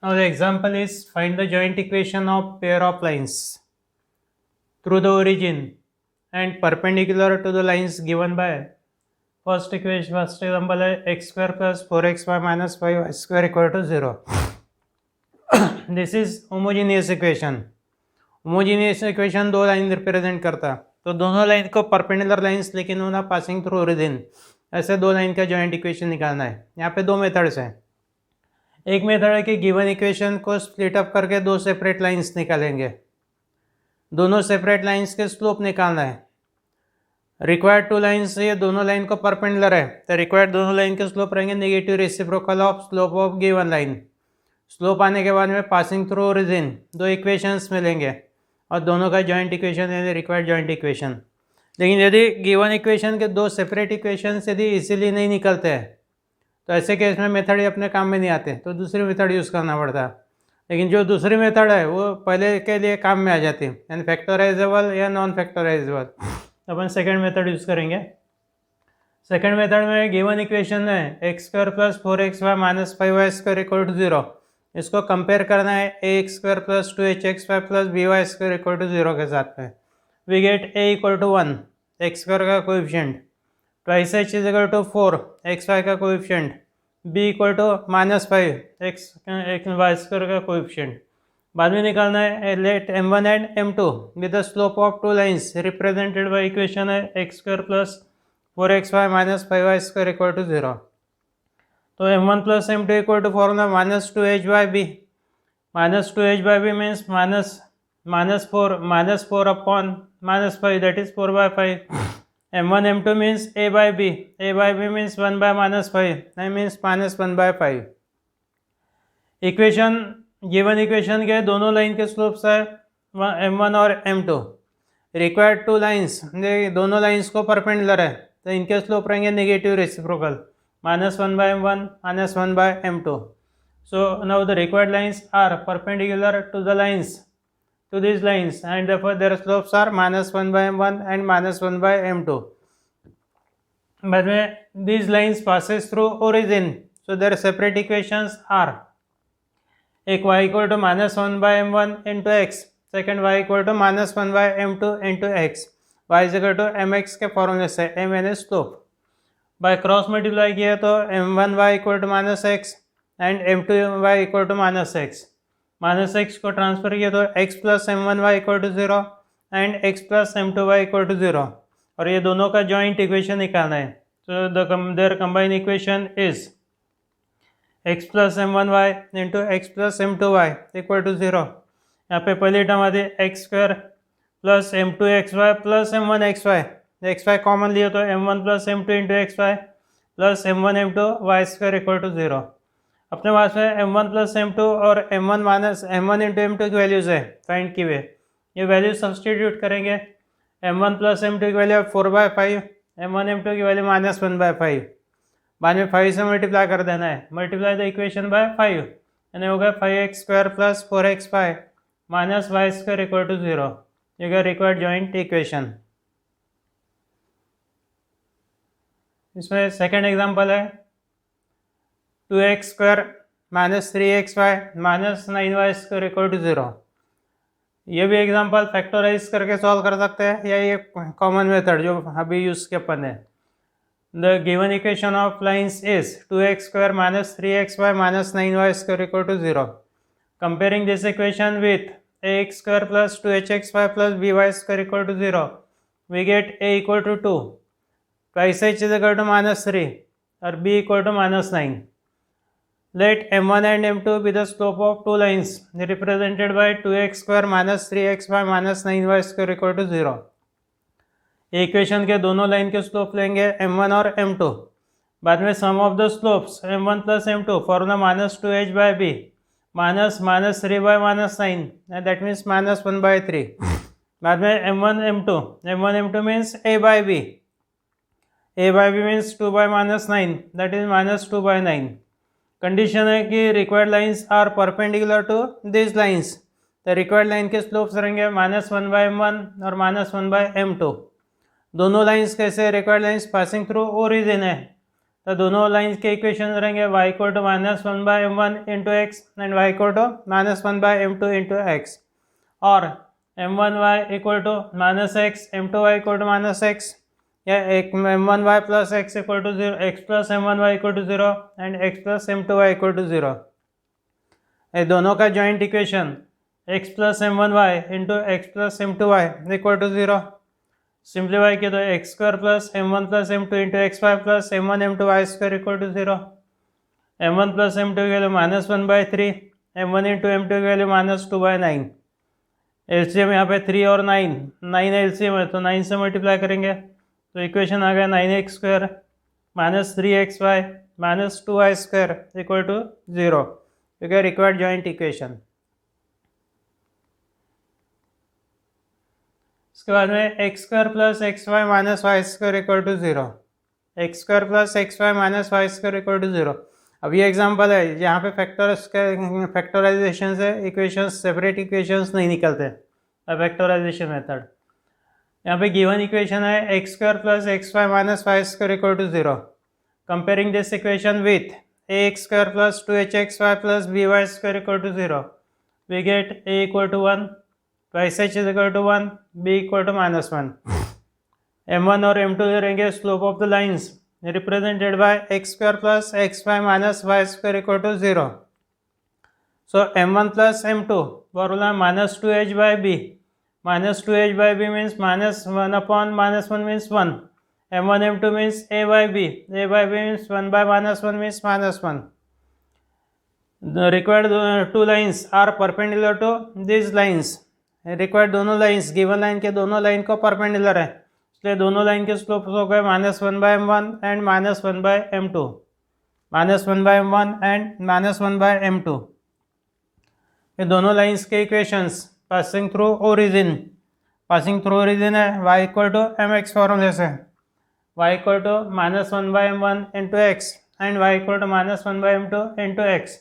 Now the example is find the joint equation of pair of lines through the origin and perpendicular to the lines given by first example है x square plus 4xy minus 5y square equal to 0. This is homogeneous equation. Homogeneous equation दो line represent करता, तो दोनों line को perpendicular lines लेकिन होना passing through origin, ऐसे दो लाइन का जॉइंट इक्वेशन निकालना है. यहाँ पे दो मेथड्स हैं. एक मेथड है कि गिवन इक्वेशन को स्प्लिट अप करके दो सेपरेट लाइंस निकालेंगे, दोनों सेपरेट लाइंस के स्लोप निकालना है. रिक्वायर्ड टू लाइंस ये दोनों लाइन को परपेंडिकुलर है, तो रिक्वायर्ड दोनों लाइन के स्लोप रहेंगे negative reciprocal of slope of given line. Slope आने के बाद में पासिंग थ्रू ओरिजिन दो इक्वेशंस मिलेंगे और दोनों का जॉइंट इक्वेशन यानी रिक्वायर्ड जॉइंट इक्वेशन. लेकिन यदि गिवन इक्वेशन के दो सेपरेट इक्वेशन यदि इजीली नहीं निकलते हैं तो ऐसे केस में मेथड ही अपने काम में नहीं आते, तो दूसरी मेथड यूज़ करना पड़ता है. लेकिन जो दूसरी मेथड है वो पहले के लिए काम में आ जाती है, यानी फैक्टराइजेबल या नॉन फैक्टराइजेबल. अपन सेकेंड मेथड यूज़ करेंगे. सेकेंड मेथड में गिवन इक्वेशन है x square plus 4xy minus 5y square equal to 0. इसको कंपेयर करना है a x square plus 2hxy plus by square equal to 0 के साथ में. We get a equal to 1 x square का coefficient, twice h is equal to 4 xy का coefficient, b equal to minus 5 x Y square का coefficient. बाद में निकालना है let m1 and m2 with the slope of two lines represented by equation है x square plus 4xy minus 5y square equal to 0. तो m1 plus m2 equal to formula minus 2h/b. Minus 2h/b means minus 4 upon minus 5 that is 4/5. m1 m2 means a/b. a/b means 1/-5 means minus 1/5. Equation given equation के दोनों line के slopes है m1 और m2. Required two lines दोनों lines को perpendicular है, तो इनके स्लोप रहेंगे negative reciprocal -1/m1 -1/m2. So now the required lines are perpendicular to the lines to these lines and therefore their slopes are -1/m1 and -1/m2. But these lines passes through origin, so their separate equations are एक y equal to -1/m1 into x, second y equal to -1/m2 into x. y is equal to mx के फॉर्मूले से m यानी slope. By cross multiply किया तो m1y equal to -x and m2y equal to -x. -x को transfer किया तो x plus m1y equal to 0 and x plus m2y equal to 0. और ये दोनों का जॉइंट इक्वेशन निकालना है. तो there combine equation is x plus m1y into x plus m2y equal to 0. यहाँ पे पहली टर्म आती है x square plus m2xy plus m1xy. xy common लिया तो m1 plus m2 into x plus m1 m2 y square equal to 0. अपने पास में m1 plus m2 और m1 minus m1 into m2 की वैल्यूज़ है फाइंड की हुए. ये वैल्यू सब्सटीट्यूट करेंगे. m1 प्लस m2 की वैल्यू 4/5, m1 m2 की वैल्यू -1/5. बाद में 5 से मल्टीप्लाई कर देना है, मल्टीप्लाई द इक्वेशन बाय 5 यानी होगा 5x square plus 4xy minus y square equal to 0. ये गया रिक्वायर्ड जॉइंट इक्वेशन. इसमें सेकेंड एग्जांपल है 2x square minus 3xy minus 9y square equal to 0. ये भी एग्जांपल फैक्टराइज करके सॉल्व कर सकते हैं या ये कॉमन मेथड जो अभी यूज़ के अपन है. The given equation of lines is 2x square minus 3xy minus 9y square equal to 0. Comparing this equation with ax square plus 2hxy plus by square equal to 0, we get a equal to 2, twice h is equal to -3 और b equal to -9. Let m1 and m2 be the slope of two lines represented by 2x square minus 3xy minus 9y square equal to 0. Equation के दोनों line के slope लेंगे m1 और m2. बाद में sum of the slopes m1 plus m2 formula -2h/b minus 3/-9 that means -1/3. बाद में m1 m2 means a/b means 2/-9 that is -2/9. Condition है कि required lines are perpendicular to this lines. तो रिक्वायर्ड लाइन के slopes रहेंगे -1/m1 और -1/m2. दोनों lines कैसे required lines passing through origin है, तो दोनों लाइन्स के इक्वेशन रहेंगे y equal to -1/m1 into x and y equal to -1/m2 into x, और m1y equal to -x, m2y equal to -x, या m1y plus x equal to 0, x plus m1y equal to 0 and x plus m2y equal to 0। ये दोनों का joint equation x plus m1y into x plus m2y equal to 0। Simplify किया तो x square plus m1 plus m2 into x y plus m1 m2 y square equal to 0। m1 plus m2 की value -1/3, m1 into m2 की value -2/9। LCM यहाँ पे 3 और 9 LCM है तो 9 से मल्टीप्लाई करेंगे तो इक्वेशन आ गया 9x square -3xy -2y square equal to 0, क्योंकि रिक्वायर्ड जॉइंट इक्वेशन। इसके बाद में x square plus x y minus y square equal to 0, x square plus x y minus y square equal to 0। अब ये example है यहाँ पे factorisation से इक्वेशंस, सेपरेट इक्वेशंस नहीं निकलते फैक्टराइजेशन मेथड। यहाँ पे गिवन इक्वेशन है x square plus x y minus y square equal to 0। Comparing this equation with a x square plus 2hxy plus by square equal to 0, we get a equal to 1, twice h is equal to 1, b equal to -1। m1 और m2 रहेंगे slope of the lines represented by x square plus x y minus y square equal to 0। So m1 plus m2 formula -2h/b, -2h/b means -1 upon -1 means 1, m1 m2 means a/b, a/b means 1/-1 means -1। The required two lines are perpendicular to these lines। Required दोनों lines given line के दोनों line को perpendicular है, इसलिए दोनों line के slope हो गए -1/m1 and -1/m2, -1/m1 and -1/m2। ये दोनों लाइंस के इक्वेशंस पासिंग थ्रू ओरिजिन है y इक्वल टू mx फॉर्मूले से, y equal to -1/m1 into x and y equal to -1/m2 into x,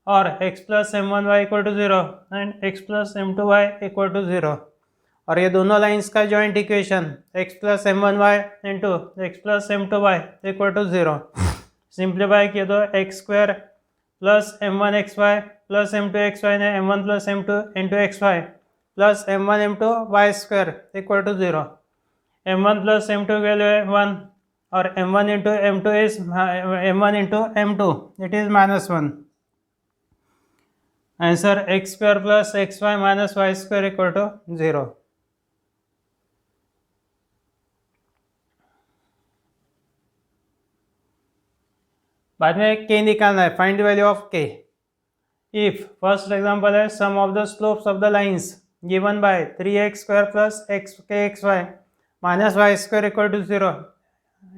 और x plus m1y equal to 0 and x plus m2y equal to 0। और ये दोनों lines का joint equation x plus m1y into x plus m2y equal to 0। Simplify किया तो x square plus m1xy plus m2xy ने m1 plus m2 into xy plus m1 m2 y square equal to 0। m1 plus m2 की value है 1 और m1 into m2 is m1 into m2 it is -1। Answer x square plus x y minus y square equal to 0। बाद में k निकालना है, find the value of k। If first example है sum of the slopes of the lines given by 3x square plus kxy minus y square equal to 0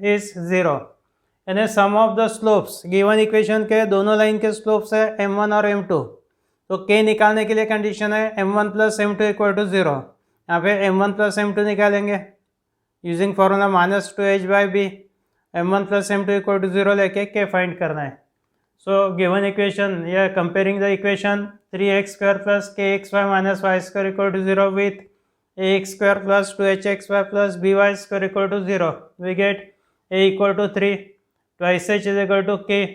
is 0, यानी sum of the slopes given equation के दोनों line के slopes है m1 और m2, तो k निकालने के लिए कंडीशन है m1 plus m2 equal to 0। यहाँ पे m1 प्लस m2 निकालेंगे using formula -2h/b, m1 plus m2 equal to 0 लेके k फाइंड करना है। सो गिवन इक्वेशन या comparing the equation 3x square plus kxy minus y square equal to 0 with ax square plus 2hxy plus by square equal to 0, we get a equal to 3, twice h is equal to k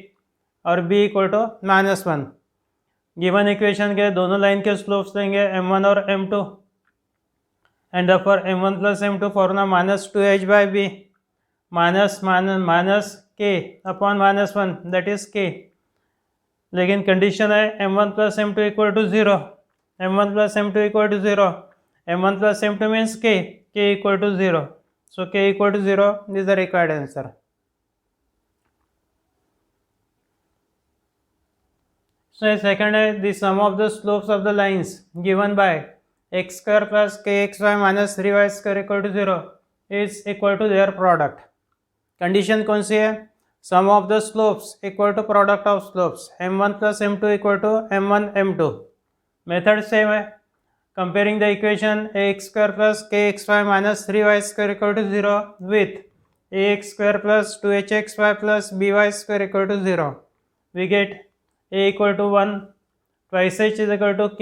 और b equal to -1। Given equation के दोनों line के slopes देंगे m1 और m2 and for m1 plus m2 formula -2h/b minus k upon -1 that is k, लेकिन condition है m1 plus m2 equal to 0, m1 plus m2 equal to 0, m1 plus m2 means k equal to 0, so k equal to 0 is the required answer. So second है the sum of the slopes of the lines given by x square plus kxy minus 3y square equal to 0 is equal to their product। Condition कौन सी है? sum of the slopes equal to product of slopes m1 plus m2 equal to m1 m2। Method same है, comparing the equation ax square plus kxy minus 3y square equal to 0 with ax square plus 2hxy plus by square equal to 0, we get a equal to 1, twice h is equal to k,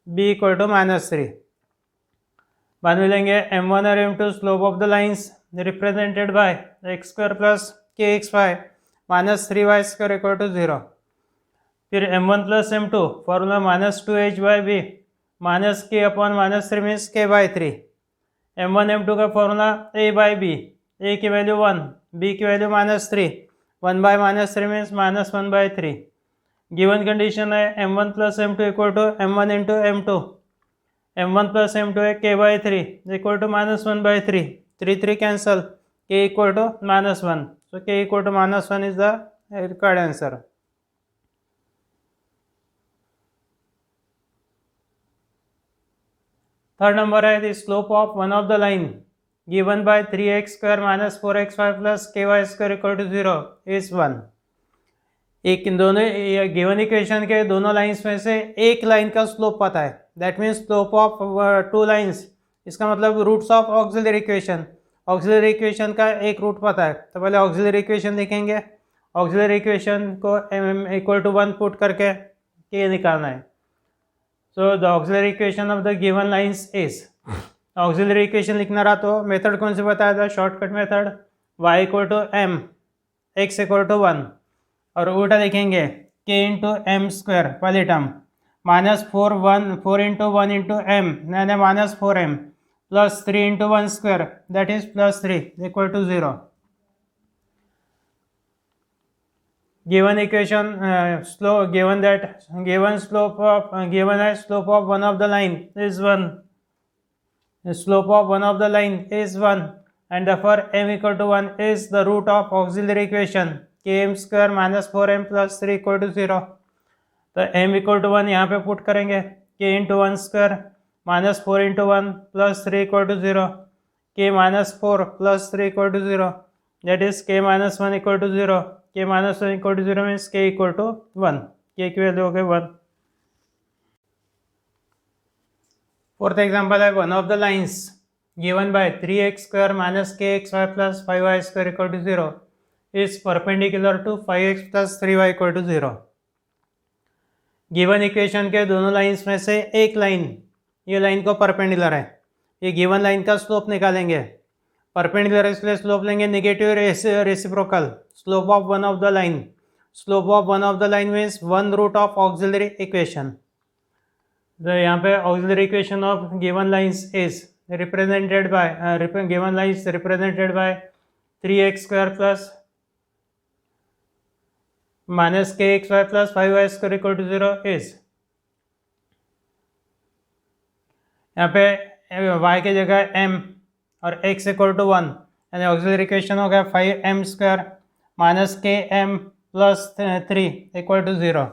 b equal to -3। बाद में लेंगे m1 और m2 slope of the lines represented by x square plus kxy -3y² equal to 0। फिर m1 plus m2 formula -2h/b -k/-3 means k/3। m1 m2 का formula a/b, a की वैल्यू 1, b की वैल्यू -3, 1/-3 मीन्स -1/3। गिवन कंडीशन है m1 plus m2 equal to m1 into m2, m1 plus m2 है k/3 equal to -1/3, 3 cancel, k equal to -1, so k equal to -1 is the required answer. Third number है the slope of one of the line given by 3x² - 4x5 plus ky² equal to 0 is 1। एक इन दोनों given equation के दोनों lines में से एक line का slope पता है, that means slope of 2 lines, इसका मतलब roots of auxiliary equation, auxiliary equation का एक रूट पता है। तो पहले ऑक्सिलरी इक्वेशन देखेंगे, ऑक्सिलरी इक्वेशन को m इक्वल टू 1 पुट करके k निकालना है। So the auxiliary equation of the given lines is, auxiliary equation लिखना रहा तो मेथड कौन से बताया था, shortcut method y equal to m, x equal to 1, और उल्टा लिखेंगे k इंटू एम स्क्वायर पहले टर्म -4 इंटू 1 इंटू m यानी -4m plus 3 into 1 square that is +3 equal to 0। Given equation slope of one of the line is 1, slope of one of the line is 1 and therefore m equal to 1 is the root of auxiliary equation km² -4m plus 3 equal to 0। तो m equal to 1 यहाँ पे put करेंगे, k into 1 square -4 into 1 plus 3 equal to 0, k -4 plus 3 equal to 0 that is k -1 equal to 0, k -1 equal to 0 means k equal to 1, k की value हो गई 1। Fourth example है one of the lines given by 3x² - kxy plus 5y² equal to 0 is perpendicular to 5x plus 3y equal to 0। Given equation के दोनों lines में से एक line, ये लाइन को परपेंडिकुलर है, ये गिवन लाइन का स्लोप निकालेंगे। परपेंडिकुलर इसलिए स्लोप लेंगे negative reciprocal, slope of one of the line, slope of one of the line means 1 root of auxiliary equation. तो यहाँ पे auxiliary equation of given lines is represented by given lines represented by 3x² plus -kxy plus 5y² equal to 0 is, यहाँ पे y की जगह m और x equal to 1 यानी auxiliary equation हो गया 5m² -km plus 3 equal to 0।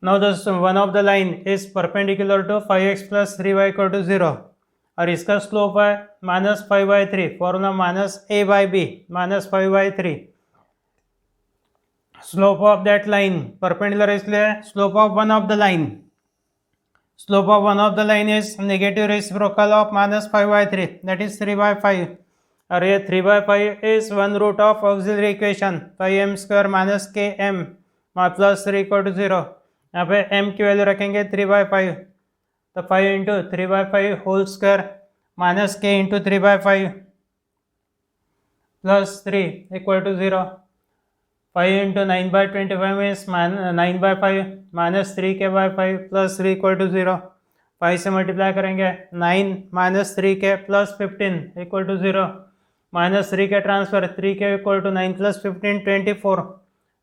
Now the one of the line is perpendicular to 5x plus 3y equal to 0 और इसका स्लोप है -5/3, formula -a/b -5/3। Slope of that line perpendicular इसलिए slope of one of the line, slope of one of the line is negative reciprocal of -5/3 that is 3/5 और ये 3/5 is 1 root of auxiliary equation 5m² -km plus 3 equal to 0। यहाँ पे m की value रखेंगे 3/5, तो 5 into 3/5 whole square minus k into 3/5 plus 3 equal to 0। 5 into 9/25 means 9/5 minus 3k/5 plus 3 equal to 0। 5 से multiply करेंगे 9 minus 3k plus 15 equal to 0, minus 3k transfer 3k equal to 9 plus 15 24,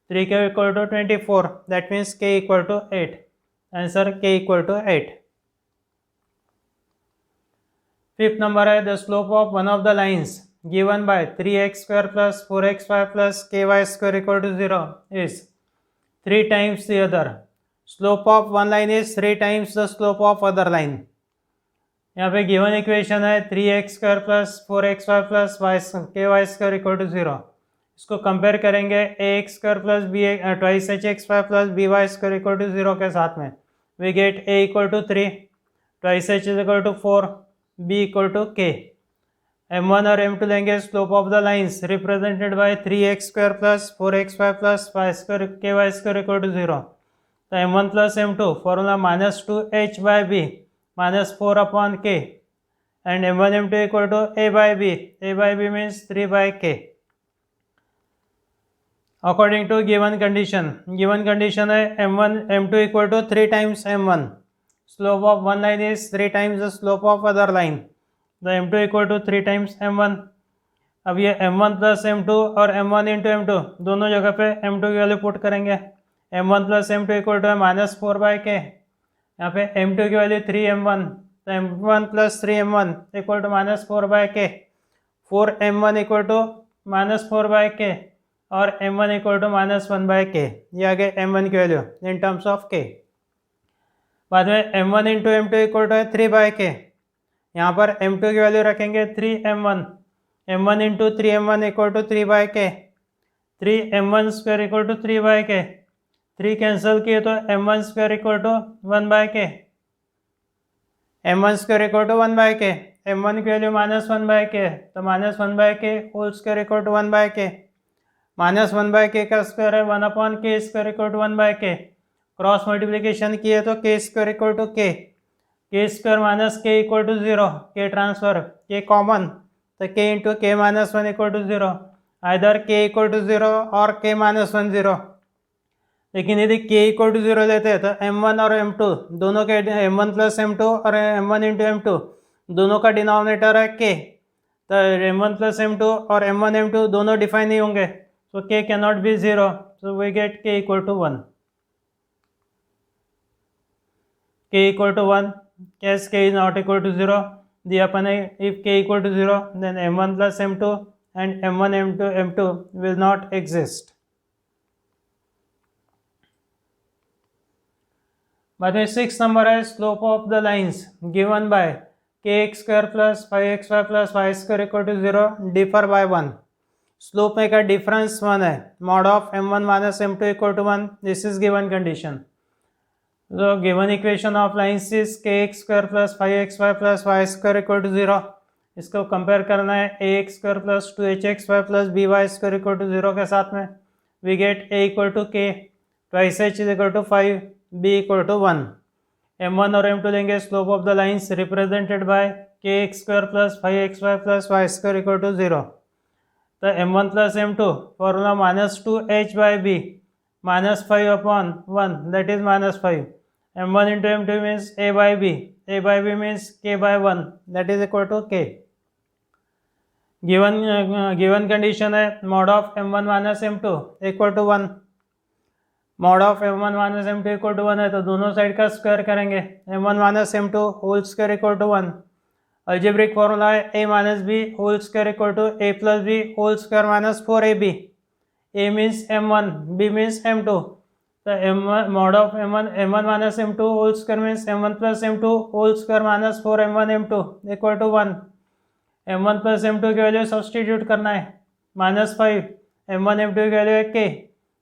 3k equal to 24 that means k equal to 8, answer k equal to 8। Fifth number है the slope of one of the lines given by 3x² plus 4x5 plus ky² equal to 0 is 3 times the other। Slope of one line is 3 times the slope of other line। यहाँ पे given equation है 3x² plus 4x5 plus ky² equal to 0। इसको compare करेंगे ax² plus twice hx5 plus by² equal to 0 के साथ में, we get a equal to 3, twice h equal to 4, b equal to k। m1 और m2 लेंगे slope of the lines represented by 3x² plus 4x5 plus ky² equal to 0। तो m1 plus m2 formula -2h/b -4/k and m1 m2 equal to a/b means 3/k। According to given condition है m1 m2 equal to 3 times m1, slope of one line is 3 times the slope of other line, the m2 equal to 3 times m1। अब ये m1 plus m2 और m1 into m2 दोनों जगह पे m2 की value put करेंगे। m1 plus m2 equal to है -4/k, यहाँ पे m2 की वैल्यू 3m1, तो m1 plus 3m1 equal to -4/k, 4m1 equal to -4/k और m1 इक्वल टू -1/k। ये आ गए m1 की value in terms of k। बाद में m1 into m2 equal to है 3/k, यहाँ पर m2 की वैल्यू रखेंगे 3m1, m1 into 3m1 equal to 3/k, 3m1 square equal to 3/k, 3 cancel किए तो m1 square equal to 1/k, m1 square equal to 1/k, m1 की value -1/k तो -1/k whole square equal to 1/k, -1/k का square है 1/k square equal to 1/k, cross multiplication किए तो k square equal to k, k square minus k equal to 0, k transfer k common तो k into k -1 equal to 0, either k equal to 0 और k -1 0। लेकिन यदि k equal to 0 लेते हैं तो m1 और m2 दोनों के m1 प्लस m2 और m1 इंटू m2 दोनों का डिनोमिनेटर है k, तो m1 प्लस m2 और m1 m2 दोनों डिफाइन नहीं होंगे, so k cannot be 0, so we get k equal to 1, k equal to 1, case k is not equal to 0 दिया अपन है, if k equal to 0 then m1 plus m2 and m1 m2 will not exist। बाद में 6 number है slope of the lines given by kx square plus 5xy plus y square equal to 0 differ by 1। Slope में का difference 1 है, mod of m1 minus m2 equal to 1, this is given condition. So given equation of lines is kx square plus 5xy plus y square equal to 0। इसको compare करना है ax square plus 2hxy plus by square equal to 0 के साथ में, we get a equal to k, twice h is equal to 5, b equal to 1। m1 और m2 लेंगे, slope of the lines represented bye kx square plus 5xy plus y square equal to 0। तो m1 plus m2 formula -2h by b -5 upon 1 that is -5, m1 into m2 means a by b means k by 1 that is equal to k। given condition है mod of m1 minus m2 equal to 1, mod of m1 minus m2 equal to 1 है तो दोनों side का square करेंगे, m1 minus m2 whole square equal to 1। Algebraic formula है a minus b whole square equal to a plus b whole square minus 4ab, a means m1 b means m2, तो mod of m1 minus m2 whole square means m1 plus m2 whole square minus 4m1 m2 equal to 1। m1 plus m2 की value substitute करना है, -5 m1 m2 की value है k,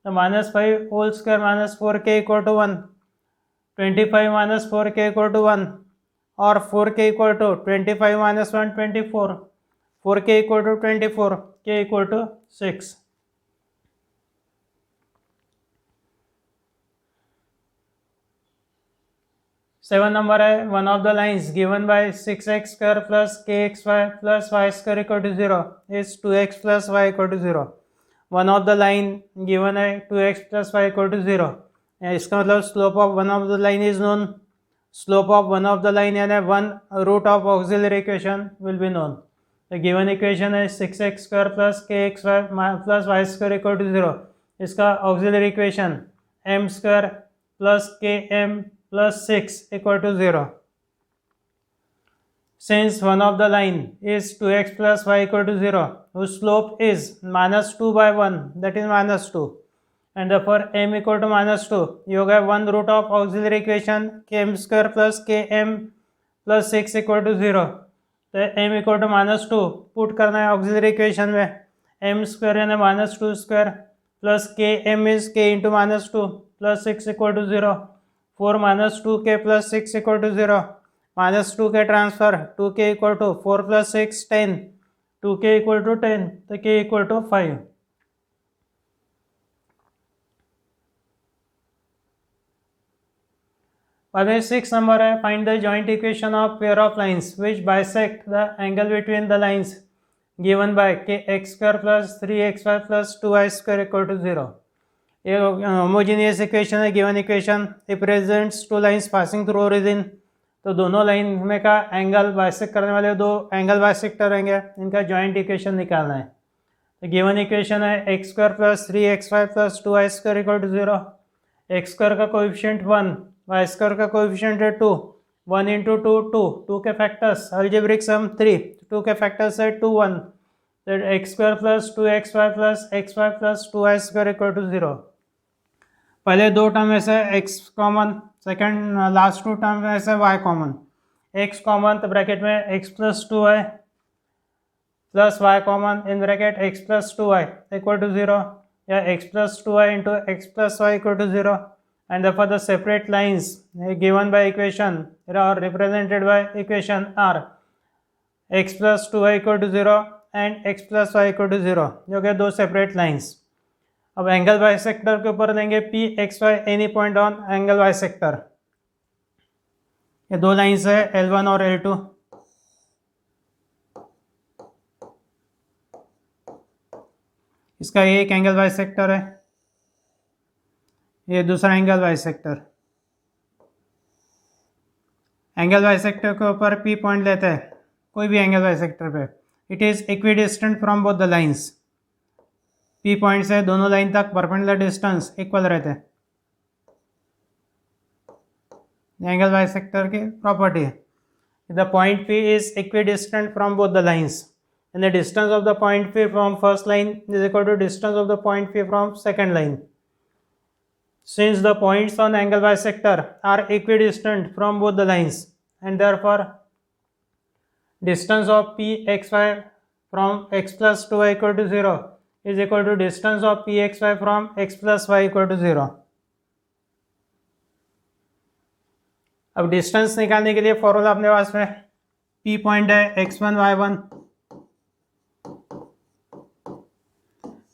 तो -5 whole square minus 4k equal to 1, 25 minus 4k equal to 1 और 4k equal to 25 minus 1 24, 4k equal to 24, k equal to 6। Seven number है one of the lines given by 6x square plus kxy plus y square equal to 0 is 2x plus y equal to 0। One of the line given है 2x plus y equal to 0, इसका मतलब slope of one of the line is known, slope of one of the line यानी one root of auxiliary equation will be known. The given equation है 6x square plus kxy plus y square equal to 0, इसका auxiliary equation m square plus km plus 6 equal to 0। Since one of the line is 2x plus y equal to 0, whose slope is -2 by 1 that is -2 and therefore m equal to -2, you have one root of auxiliary equation km square plus km plus 6 equal to 0। तो m equal to -2 put करना है auxiliary equation में, m square यानी -2 square plus km is k into -2 plus 6 equal to 0, 4 minus 2k plus 6 equal to 0, minus 2k transfer 2k equal to 4 plus 6 10, 2k equal to 10 तो k equal to 5। बाद में 6 number है find the joint equation of pair of lines which bisect the angle between the lines given by k x square plus 3xy plus 2y square equal to 0। ये homogeneous equation है, given equation represents two lines passing through origin. तो दोनों line में का angle bisect करने वाले दो angle bisector रहेंगे, इनका जॉइंट इक्वेशन निकालना है। तो गिवन इक्वेशन है x square plus 3xy plus 2y square equal to 0। X square का कोएफिशिएंट 1, वाई स्क्वायर का कोएफिशिएंट है 2, 1 इंटू 2 2, 2 के फैक्टर्स अलजेब्रिक सम 3, 2 के फैक्टर्स है 2 1, तो x square plus 2xy plus xy plus 2y square equal to 0। पहले दो टर्म में से x common, second last two term में से y कॉमन। x कॉमन तो ब्रैकेट में x plus 2y plus y common in bracket x plus 2y equal to 0, या x plus 2y into x plus y equal to 0, and therefore the separate lines given by equation or represented by equation are x plus 2y equal to 0 and x plus y equal to 0, जो कि दो separate lines. अब angle bisector के ऊपर लेंगे P x y any point on angle bisector. ये दो lines है L1 और L2। इसका ये एक एंगल बाइसेक्टर है, ये दूसरा एंगल बाइसेक्टर। एंगल बाइसेक्टर के ऊपर P पॉइंट लेते हैं कोई भी एंगल बाइसेक्टर पे, it is equidistant from both the lines. P point से दोनों लाइन तक परपेंडिकुलर डिस्टेंस इक्वल रहते हैं। एंगल बाइसेक्टर की प्रॉपर्टी है, the point P is equidistant from both the lines and the distance of the point P from first line is equal to distance of the point P from second line. Since the points on angle bisector are equidistant from both the lines and therefore distance of Pxy from x plus 2y equal to 0 is equal to distance of Pxy from x plus y equal to 0. अब distance निकालने के लिए formula अपने पास में P point है x1 y1,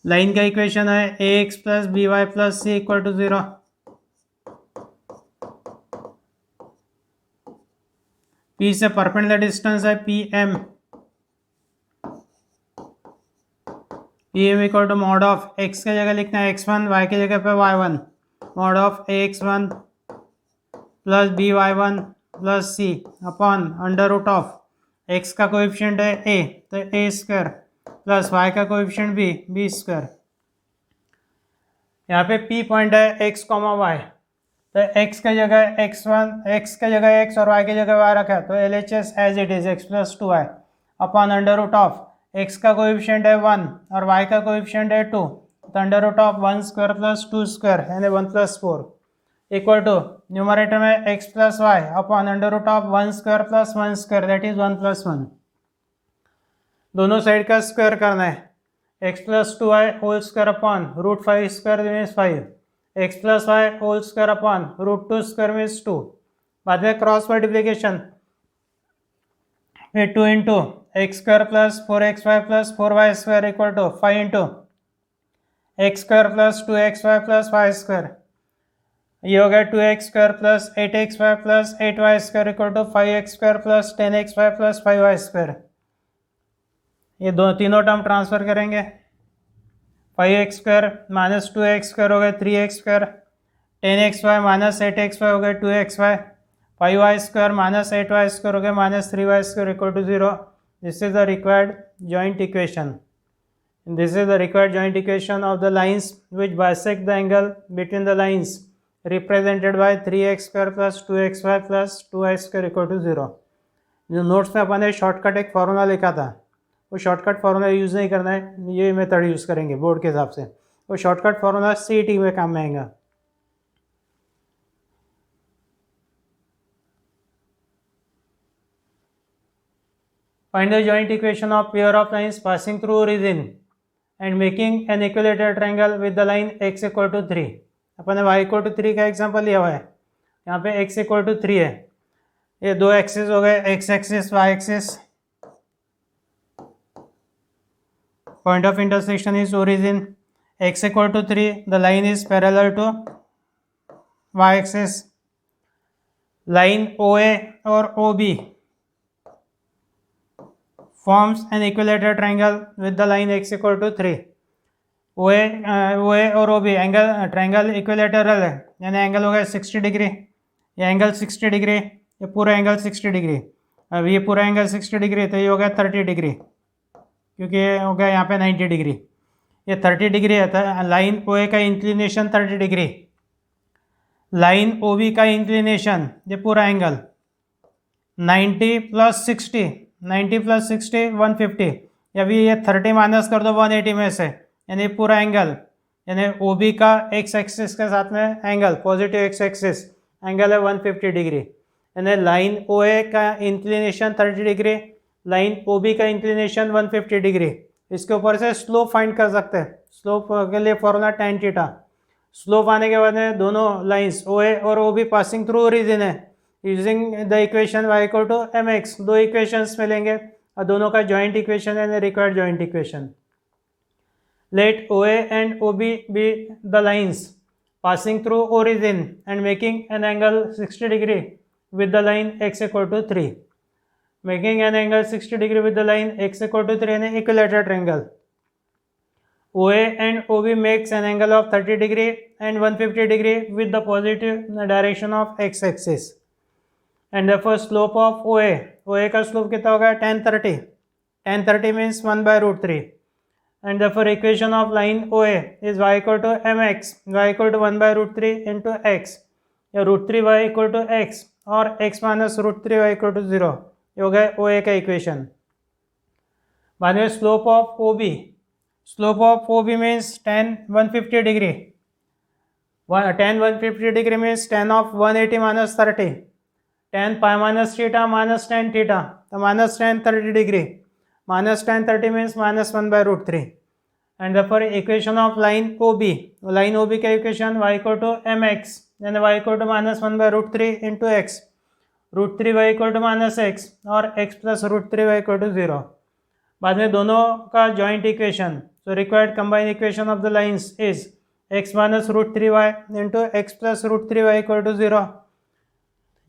line का equation है ax plus by plus c equal to 0। P से परपेंडिकुलर डिस्टेंस है pm, pm equal to mod of x के जगह लिखना है x1, y के जगह पे y1, mod of ax1 plus by1 plus c upon under root of x का कोएफिशिएंट है a तो a स्क्वायर प्लस y का कोएफिशिएंट b स्क्वायर। यहाँ पे P पॉइंट है x कॉमा y, तो x के जगह x1, x के जगह x और y के जगह y रखा है, तो LHS as it is x plus 2y upon under root of x का कोएफिशिएंट है 1 और y का कोएफिशिएंट है 2, तो under root of 1 square plus 2 square यानी 1 प्लस 4 इक्वल टू न्यूमरेटर में x plus y upon under root of 1 square plus 1 square that is 1 plus 1। दोनों side का स्क्वायर करना है, x plus 2y whole square upon root 5 square means 5, x plus y whole square upon root 2 square means 2। बाद में cross multiplication फिर 2 into x square plus 4xy plus 4y square equal to 5 into x square plus 2xy plus y square. ये हो गया 2x square plus 8xy plus 8y square equal to 5x square plus 10xy plus 5y square. ये दो तीनों term transfer करेंगे, 5x square minus 2x square हो गया 3x square, 10xy minus 8xy हो गया 2xy, 5y square minus 8y square हो गया minus 3y square equal to 0। This is the required joint equation. This is the required joint equation of the lines which bisect the angle between the lines represented by 3x square plus 2xy plus 2y square equal to 0। जो notes में अपन ने shortcut एक formula लिखा था, वो shortcut formula use नहीं करना है, ये मेथड यूज़ करेंगे बोर्ड के हिसाब से। वो शॉर्टकट फार्मूला CET में काम में आएगा। Find the joint equation of pair of lines passing through origin and making an equilateral triangle with the line x equal to 3। अपन ने y इक्वल टू 3 का एग्जांपल लिया हुआ है, यहाँ पे x इक्वल टू 3 है। ये दो एक्सिस हो गए, x axis y axis. Point of intersection is origin, x equal to 3, the line is parallel to y axis। Line OA और OB forms an equilateral triangle with the line x equal to 3. OA और OB angle triangle equilateral है, यानी angle हो गया 60 degree, ये angle 60 degree, ये पूरा angle 60 degree. अब ये पूरा एंगल 60 डिग्री तो ये हो गया 30 डिग्री, क्योंकि ये हो गया यहाँ पे 90 डिग्री, ये 30 डिग्री है। लाइन OA का इंक्लिनेशन 30 डिग्री, लाइन OB का इंक्लिनेशन, ये पूरा एंगल 90 प्लस 60, 90 प्लस 60 150। अभी ये 30 माइनस कर दो 180 में से, यानी पूरा एंगल, यानी OB का एक्स एक्सिस के साथ में angle positive x axis angle है 150 डिग्री, यानी लाइन OA का इंक्लिनेशन 30 डिग्री, लाइन OB का इंक्लिनेशन 150 डिग्री। इसके ऊपर से स्लोप फाइंड कर सकते हैं। स्लोप के लिए फॉर्मूला tan थीटा। स्लोप आने के बाद में दोनों लाइंस OA और OB पासिंग थ्रू ओरिजिन है, using the equation y equal to mx। दो इक्वेशंस मिलेंगे और दोनों का जॉइंट इक्वेशन है required joint equation. Let OA and OB be the lines passing through origin and making an angle 60 degree with the line x equal to 3. Making an angle 60 degree with the line x equal to 3 in an equilateral triangle. OA and OB makes an angle of 30 degree and 150 degree with the positive direction of x axis. And therefore slope of OA का slope कितना होगा tan 30, tan 30 means 1 by root 3. And therefore equation of line OA is y equal to mx, y equal to 1 by root 3 into x, या root 3 y equal to x और x minus root 3 y equal to 0, ये हो गया OA का equation. बाद में slope of OB, slope of OB means tan 150 degree, tan 150 degree means tan of 180 minus 30, tan pi minus theta minus tan theta, तो minus tan 30 degree, minus tan 30 means minus 1 by root 3. And therefore equation of line OB का equation y equal to mx, यानी y equal to minus 1 by root 3 into x, root 3 y equal to minus x और x plus root 3 y equal to 0। बाद में दोनों का joint equation, so required combined equation of the lines is x minus root 3y into x plus root 3y equal to 0।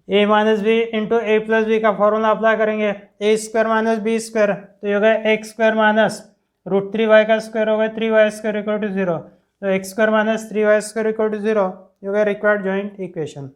a minus B into A plus B का formula apply करेंगे, A square minus B square, तो ये होगा x square minus root 3y का square होगा 3y square equal to 0, तो x square minus 3y square equal to 0, ये होगा रिक्वायर्ड जॉइंट इक्वेशन।